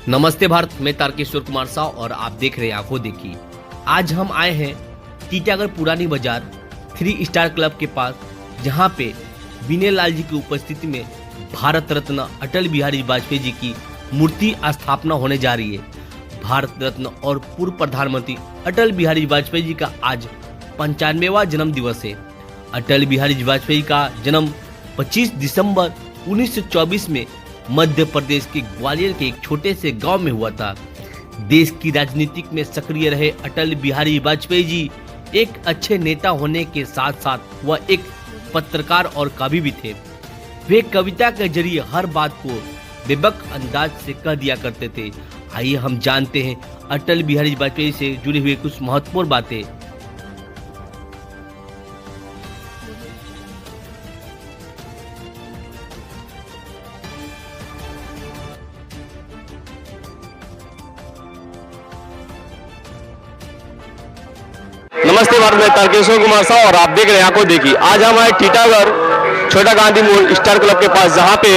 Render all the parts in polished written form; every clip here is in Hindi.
नमस्ते भारत, मैं तारकेश्वर कुमार साव और आप देख रहे हैं आंखों देखी। आज हम आए हैं टीटागढ़ पुरानी बाजार 3 स्टार क्लब के पास, जहां पे बीनेलाल जी की उपस्थिति में भारत रत्न अटल बिहारी वाजपेयी जी की मूर्ति स्थापना होने जा रही है। भारत रत्न और पूर्व प्रधानमंत्री अटल बिहारी वाजपेयी जी का आज 95वां जन्म दिवस है। अटल बिहारी वाजपेयी का जन्म 25 दिसंबर 1924 में मध्य प्रदेश के ग्वालियर के एक छोटे से गांव में हुआ था। देश की राजनीति में सक्रिय रहे अटल बिहारी वाजपेयी जी एक अच्छे नेता होने के साथ साथ वह एक पत्रकार और कवि भी थे। वे कविता के जरिए हर बात को बेबक अंदाज से कह दिया करते थे। आइए हम जानते हैं अटल बिहारी वाजपेयी से जुड़ी हुई कुछ महत्वपूर्ण बातें। नमस्ते भारत, मैं तारकेश्वर कुमार साव और आप देख रहे हैं आंखों देखी। आज हम आए टीटागढ़ छोटा गांधी मोड़ स्टार क्लब के पास, जहां पे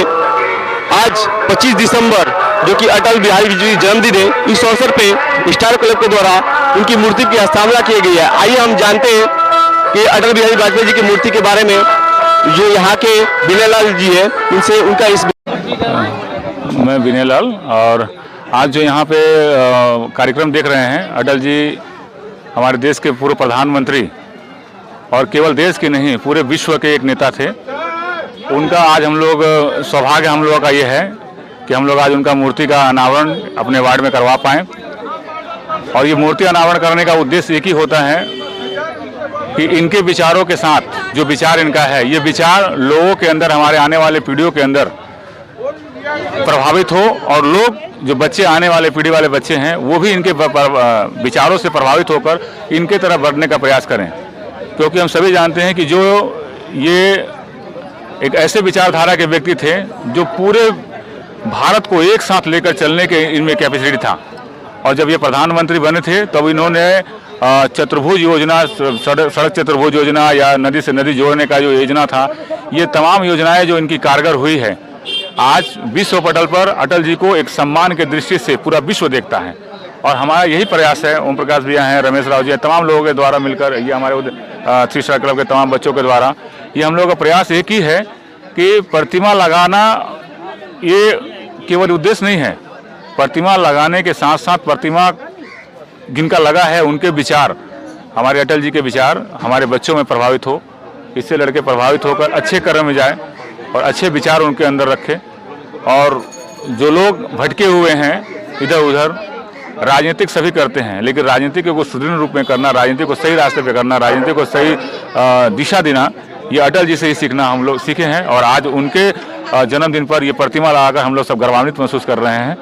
आज 25 दिसंबर जो कि अटल बिहारी जी जन्मदिन है, इस अवसर पे स्टार क्लब के द्वारा उनकी मूर्ति की स्थापना की गई है। आइए हम जानते हैं कि अटल बिहारी वाजपेयी जी की मूर्ति के बारे में जो यहाँ के बीनेलाल जी है, उनसे उनका इस मैं बीनेलाल, और आज जो यहाँ पे कार्यक्रम देख रहे हैं, अटल जी हमारे देश के पूर्व प्रधानमंत्री और केवल देश के नहीं पूरे विश्व के एक नेता थे। उनका आज हम लोग सौभाग्य हम लोगों का ये है कि हम लोग आज उनका मूर्ति का अनावरण अपने वार्ड में करवा पाएँ। और ये मूर्ति अनावरण करने का उद्देश्य एक ही होता है कि इनके विचारों के साथ जो विचार इनका है, ये विचार लोगों के अंदर, हमारे आने वाले पीढ़ियों के अंदर प्रभावित हो, और लोग जो बच्चे आने वाले पीढ़ी वाले बच्चे हैं वो भी इनके विचारों से प्रभावित होकर इनके तरफ बढ़ने का प्रयास करें। क्योंकि हम सभी जानते हैं कि जो ये एक ऐसे विचारधारा के व्यक्ति थे जो पूरे भारत को एक साथ लेकर चलने के इनमें कैपेसिटी था। और जब ये प्रधानमंत्री बने थे तब इन्होंने चतुर्भुज योजना, सड़क चतुर्भुज योजना या नदी से नदी जोड़ने का जो योजना था, ये तमाम योजनाएं जो इनकी कारगर हुई है, आज विश्व पटल पर अटल जी को एक सम्मान के दृष्टि से पूरा विश्व देखता है। और हमारा यही प्रयास है, ओम प्रकाश भैया हैं, रमेश राव जी हैं, तमाम लोगों के द्वारा मिलकर, ये हमारे 3 स्टार क्लब के तमाम बच्चों के द्वारा, ये हम लोगों का प्रयास एक ही है कि प्रतिमा लगाना ये केवल उद्देश्य नहीं है। प्रतिमा लगाने के साथ साथ प्रतिमा जिनका लगा है, उनके विचार, हमारे अटल जी के विचार हमारे बच्चों में प्रभावित हो, इससे लड़के प्रभावित होकर अच्छे कर्म में जाए और अच्छे विचार उनके अंदर रखें। और जो लोग भटके हुए हैं इधर उधर, राजनीतिक सभी करते हैं, लेकिन राजनीति को सुदृढ़ रूप में करना, राजनीति को सही रास्ते पे करना, राजनीति को सही दिशा देना, ये अटल जी से ही सीखना हम लोग सीखे हैं। और आज उनके जन्मदिन पर ये प्रतिमा लगाकर हम लोग सब गौरवान्वित महसूस कर रहे हैं।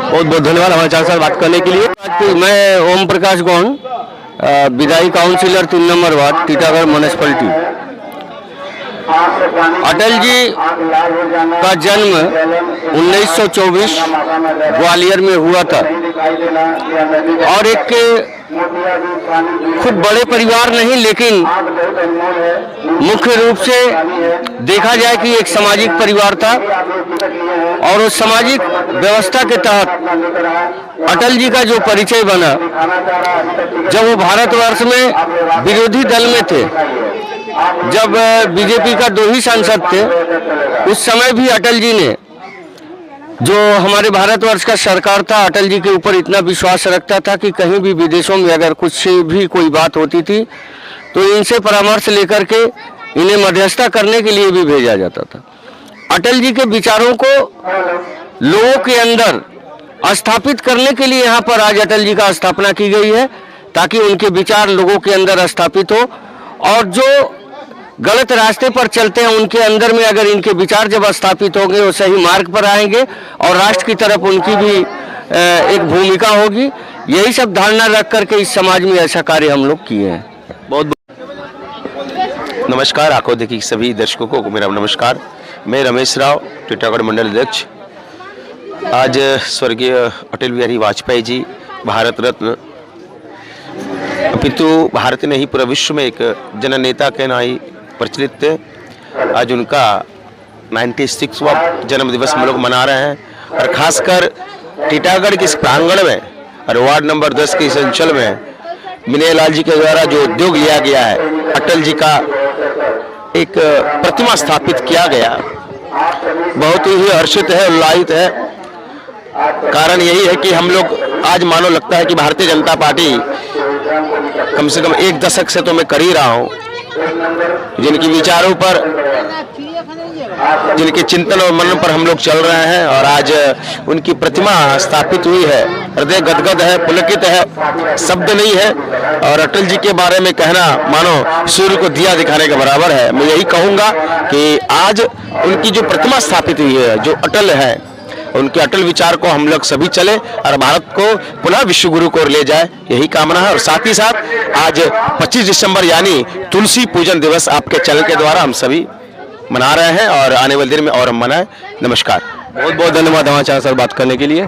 बहुत बहुत धन्यवाद हमारे चार साथ बात करने के लिए। मैं ओम प्रकाश गौन, विधायी councillor 3 number ward, Titagarh municipality. Atal ji का जन्म 1924 ग्वालियर में हुआ था, और एक खूब बड़े परिवार नहीं, लेकिन मुख्य रूप से देखा जाए कि एक सामाजिक परिवार था। और उस सामाजिक व्यवस्था के तहत अटल जी का जो परिचय बना, जब वो भारतवर्ष में विरोधी दल में थे, जब बीजेपी का 2 ही सांसद थे, उस समय भी अटल जी ने, जो हमारे भारतवर्ष का सरकार था, अटल जी के ऊपर इतना विश्वास रखता था कि कहीं भी विदेशों में अगर कुछ भी कोई बात होती थी तो इनसे परामर्श लेकर के इन्हें मध्यस्थता करने के लिए भी भेजा जाता था। अटल जी के विचारों को लोगों के अंदर स्थापित करने के लिए यहाँ पर आज अटल जी का स्थापना की गई है, ताकि उनके विचार लोगों के अंदर स्थापित हो, और जो गलत रास्ते पर चलते हैं उनके अंदर में अगर इनके विचार जब स्थापित होंगे, वो सही मार्ग पर आएंगे और राष्ट्र की तरफ उनकी भी एक भूमिका होगी। यही सब धारणा रख करके इस समाज में ऐसा कार्य हम लोग किए हैं। बहुत नमस्कार, आंखों देखी सभी दर्शकों को मेरा नमस्कार। मैं रमेश राव, टीटागढ़ मंडल अध्यक्ष। आज स्वर्गीय अटल बिहारी वाजपेयी जी भारत रत्न, अपितु भारत ने ही पूरा विश्व में एक जननेता के नाई प्रचलित थे। आज उनका 96वां जन्म दिवस हम लोग मना रहे हैं और खासकर टीटागढ़ के इस प्रांगण में और वार्ड नंबर 10 के इस अंचल में विनय लाल जी के द्वारा जो उद्योग लिया गया है, अटल जी का एक प्रतिमा स्थापित किया गया, बहुत ही हर्षित है, उल्लासित है। कारण यही है कि हम लोग आज मानो लगता है कि भारतीय जनता पार्टी कम से कम एक दशक से तो मैं कर ही रहा हूँ, जिनकी विचारों पर, जिनके चिंतन और मनन पर हम लोग चल रहे हैं और आज उनकी प्रतिमा स्थापित हुई है। हृदय गदगद है, पुलकित है, शब्द नहीं है। और अटल जी के बारे में कहना मानो सूर्य को दिया दिखाने के बराबर है। मैं यही कहूँगा कि आज उनकी जो प्रतिमा स्थापित हुई है, जो अटल है, उनके अटल विचार को हम लोग सभी चले और भारत को पुनः विश्व गुरु को ले जाए, यही कामना है। और साथ ही साथ आज 25 दिसंबर यानी तुलसी पूजन दिवस आपके चैनल के द्वारा हम सभी मना रहे हैं और आने वाले दिन में और हम मनाएं। नमस्कार, बहुत बहुत धन्यवाद हमारे चैनल से बात करने के लिए।